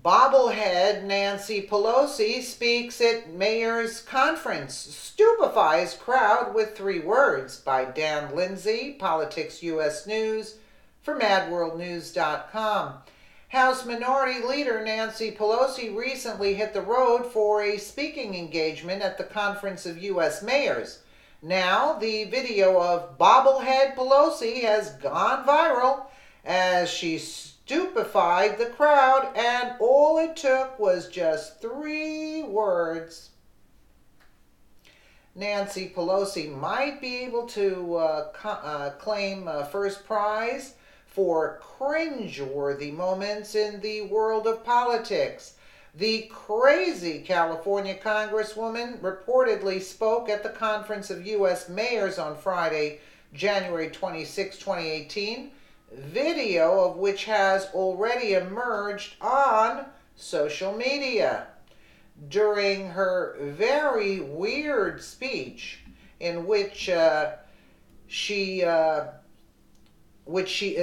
Bobblehead Nancy Pelosi speaks at Mayor's Confrence, stupifies crowd with 3 words, by Dan Lindsay, Politics US News, for MadWorldNews.com. House Minority Leader Nancy Pelosi recently hit the road for a speaking engagement at the Conference of U.S. Mayors. Now, the video of Bobblehead Pelosi has gone viral as she stupefied the crowd, and all it took was just 3 words. Nancy Pelosi might be able to claim first prize for cringe-worthy moments in the world of politics. The crazy California Congresswoman reportedly spoke at the Conference of U.S. Mayors on Friday, January 26, 2018, video of which has already emerged on social media. During her very weird speech, in which she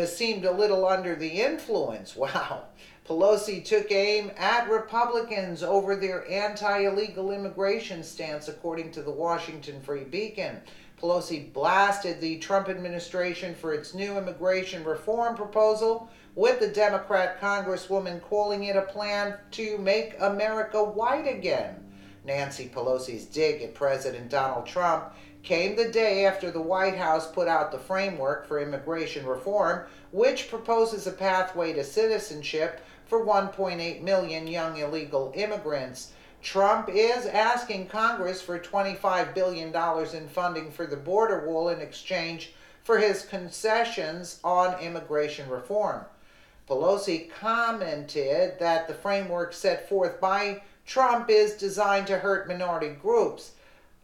seemed a little under the influence. Wow. Pelosi took aim at Republicans over their anti-illegal immigration stance, according to the Washington Free Beacon. Pelosi blasted the Trump administration for its new immigration reform proposal, with the Democrat Congresswoman calling it a plan to make America white again. Nancy Pelosi's dig at President Donald Trump came the day after the White House put out the framework for immigration reform, which proposes a pathway to citizenship for 1.8 million young illegal immigrants. Trump is asking Congress for $25 billion in funding for the border wall in exchange for his concessions on immigration reform. Pelosi commented that the framework set forth by Trump is designed to hurt minority groups.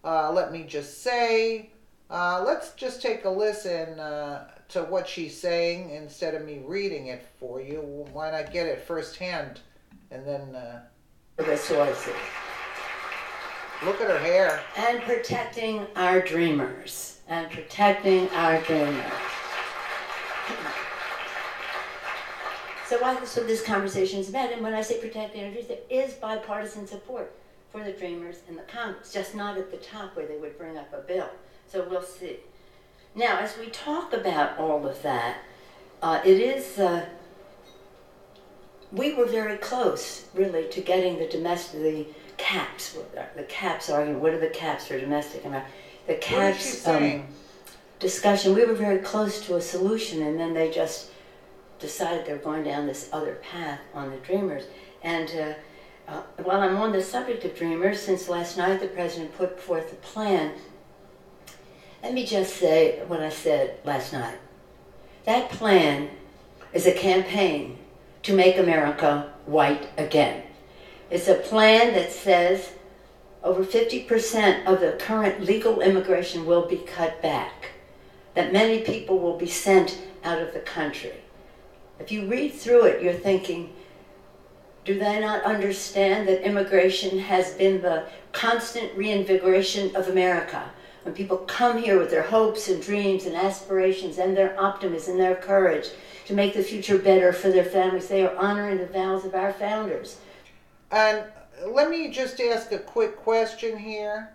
Let me just say, let's just take a listen to what she's saying instead of me reading it for you. Why not get it firsthand and then... resources. Look at her hair. And protecting our dreamers. And protecting our dreamers. So that's what this conversation is about. And when I say protecting our dreamers, there is bipartisan support for the dreamers in the Congress, just not at the top where they would bring up a bill. So we'll see. Now, as we talk about all of that, we were very close, really, to getting the caps. The caps argument. What are the caps for domestic America? The caps discussion. We were very close to a solution, and then they just decided they're going down this other path on the dreamers. And while I'm on the subject of dreamers, since last night the president put forth a plan, let me just say what I said last night. That plan is a campaign to make America white again. It's a plan that says over 50% of the current legal immigration will be cut back, that many people will be sent out of the country. If you read through it, you're thinking, do they not understand that immigration has been the constant reinvigoration of America? When people come here with their hopes and dreams and aspirations and their optimism and their courage to make the future better for their families, they are honoring the vows of our founders. And let me just ask a quick question here.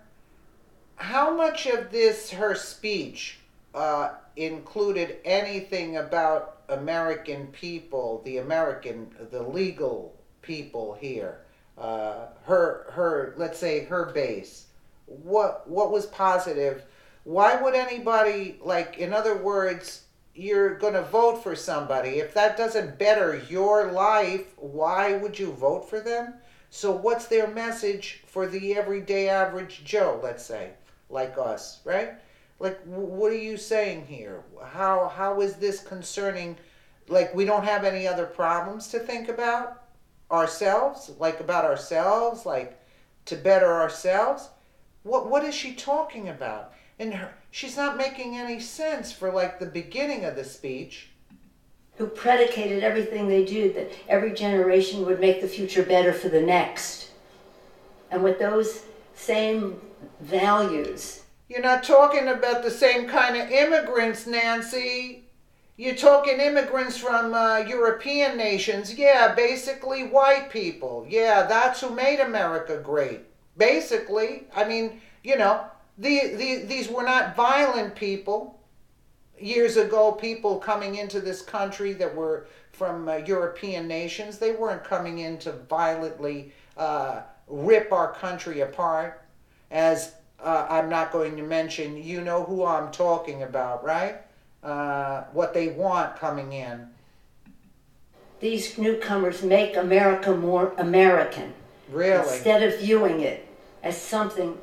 How much of her speech, included anything about American people, the legal people here, let's say her base? What was positive? Why would anybody, in other words, you're going to vote for somebody. If that doesn't better your life, why would you vote for them? So what's their message for the everyday average Joe, let's say, like us, right? What are you saying here? How is this concerning, we don't have any other problems to think about ourselves, about ourselves, to better ourselves? What is she talking about? And she's not making any sense for the beginning of the speech. Who predicated everything they do, that every generation would make the future better for the next. And with those same values. You're not talking about the same kind of immigrants, Nancy. You're talking immigrants from European nations. Yeah, basically white people. Yeah, that's who made America great. Basically, I mean, these were not violent people. Years ago, people coming into this country that were from European nations, they weren't coming in to violently rip our country apart. As I'm not going to mention, you know who I'm talking about, right? What they want coming in. These newcomers make America more American. Really? Instead of viewing it as something,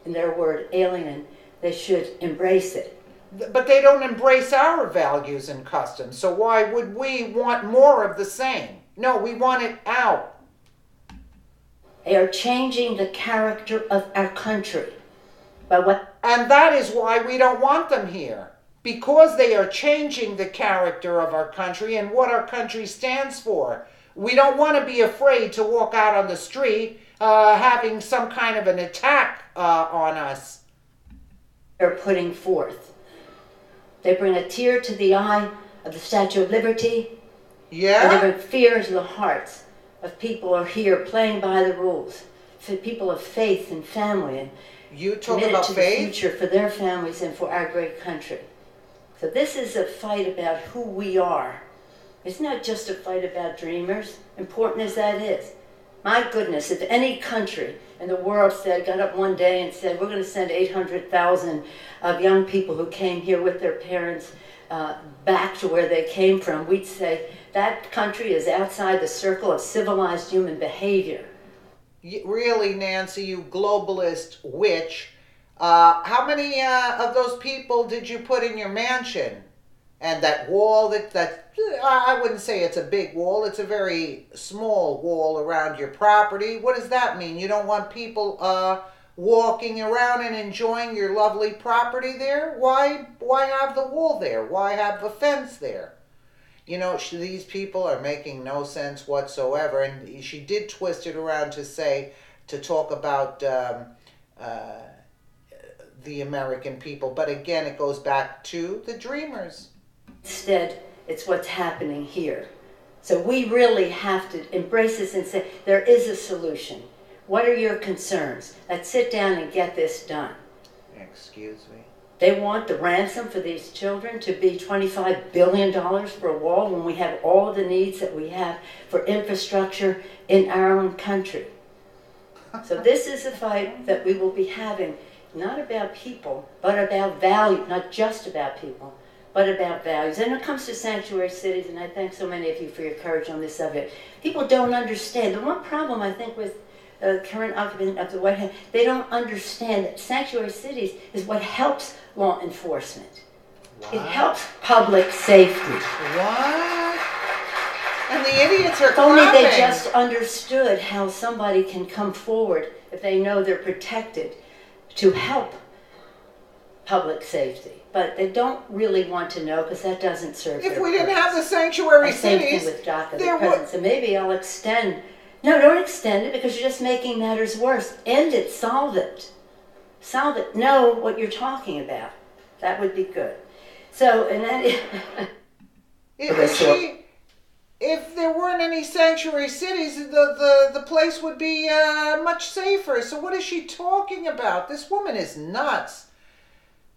in their word, alien, they should embrace it. But they don't embrace our values and customs, so why would we want more of the same? No, we want it out. They are changing the character of our country. And that is why we don't want them here. Because they are changing the character of our country and what our country stands for. We don't want to be afraid to walk out on the street having some kind of an attack on us. They're putting forth. They bring a tear to the eye of the Statue of Liberty. Yeah? And they bring fear into the hearts of people who are here playing by the rules. For people of faith and family and you talk committed about to faith? the future for their families and for our great country. So this is a fight about who we are. It's not just a fight about dreamers, important as that is. My goodness, if any country in the world got up one day and said, we're going to send 800,000 of young people who came here with their parents back to where they came from, we'd say that country is outside the circle of civilized human behavior. Really, Nancy, you globalist witch. How many of those people did you put in your mansion? And that wall, that I wouldn't say it's a big wall. It's a very small wall around your property. What does that mean? You don't want people walking around and enjoying your lovely property there? Why have the wall there? Why have the fence there? These people are making no sense whatsoever. And she did twist it around to talk about the American people. But again, it goes back to the dreamers. Instead, it's what's happening here. So we really have to embrace this and say, there is a solution. What are your concerns? Let's sit down and get this done. Excuse me. They want the ransom for these children to be $25 billion for a wall when we have all of the needs that we have for infrastructure in our own country. So this is a fight that we will be having, not about people, but about value, not just about people, but about values. And when it comes to sanctuary cities, and I thank so many of you for your courage on this subject, people don't understand. The one problem I think with the current occupant of the White House, they don't understand that sanctuary cities is what helps law enforcement. What? It helps public safety. What? And the idiots are If only clapping. they just understood how somebody can come forward if they know they're protected to help public safety. But they don't really want to know because that doesn't serve If their we didn't purpose. have the sanctuary Same cities, thing with DACA, the there president would... said, maybe I'll extend. No, don't extend it because you're just making matters worse. End it, solve it. Solve it. Know what you're talking about. That would be good. So, and that if there weren't any sanctuary cities, the place would be much safer. So what is she talking about? This woman is nuts.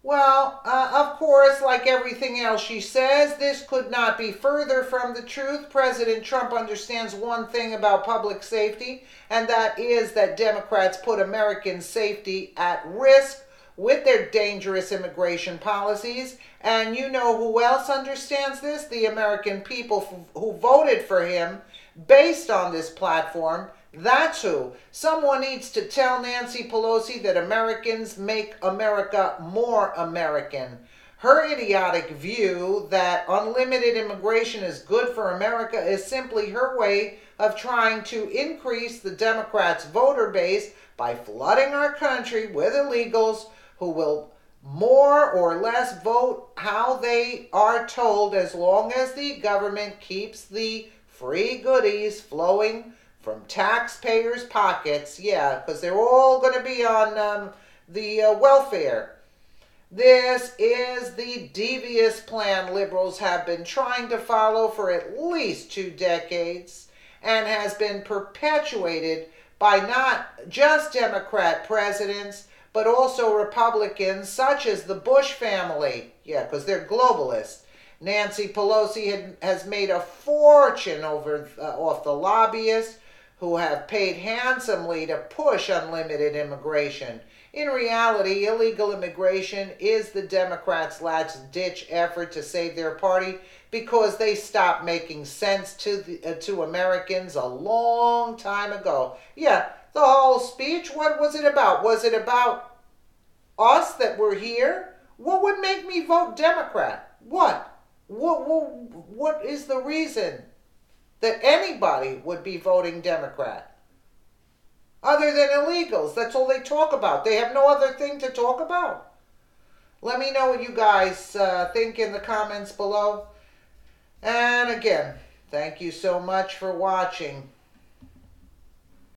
Well, of course, like everything else she says, this could not be further from the truth. President Trump understands one thing about public safety, and that is that Democrats put American safety at risk with their dangerous immigration policies. And you know who else understands this? The American people who voted for him based on this platform. That's who. Someone needs to tell Nancy Pelosi that Americans make America more American. Her idiotic view that unlimited immigration is good for America is simply her way of trying to increase the Democrats' voter base by flooding our country with illegals who will more or less vote how they are told as long as the government keeps the free goodies flowing from taxpayers' pockets. Yeah, because they're all going to be on the welfare. This is the devious plan liberals have been trying to follow for at least 2 decades and has been perpetuated by not just Democrat presidents, but also Republicans such as the Bush family. Yeah, because they're globalists. Nancy Pelosi has made a fortune off the lobbyists who have paid handsomely to push unlimited immigration. In reality, illegal immigration is the Democrats' last-ditch effort to save their party because they stopped making sense to Americans a long time ago. Yeah, the whole speech, what was it about? Was it about us that were here? What would make me vote Democrat? What? What is the reason that anybody would be voting Democrat? Other than illegals. That's all they talk about. They have no other thing to talk about. Let me know what you guys think in the comments below. And again, thank you so much for watching.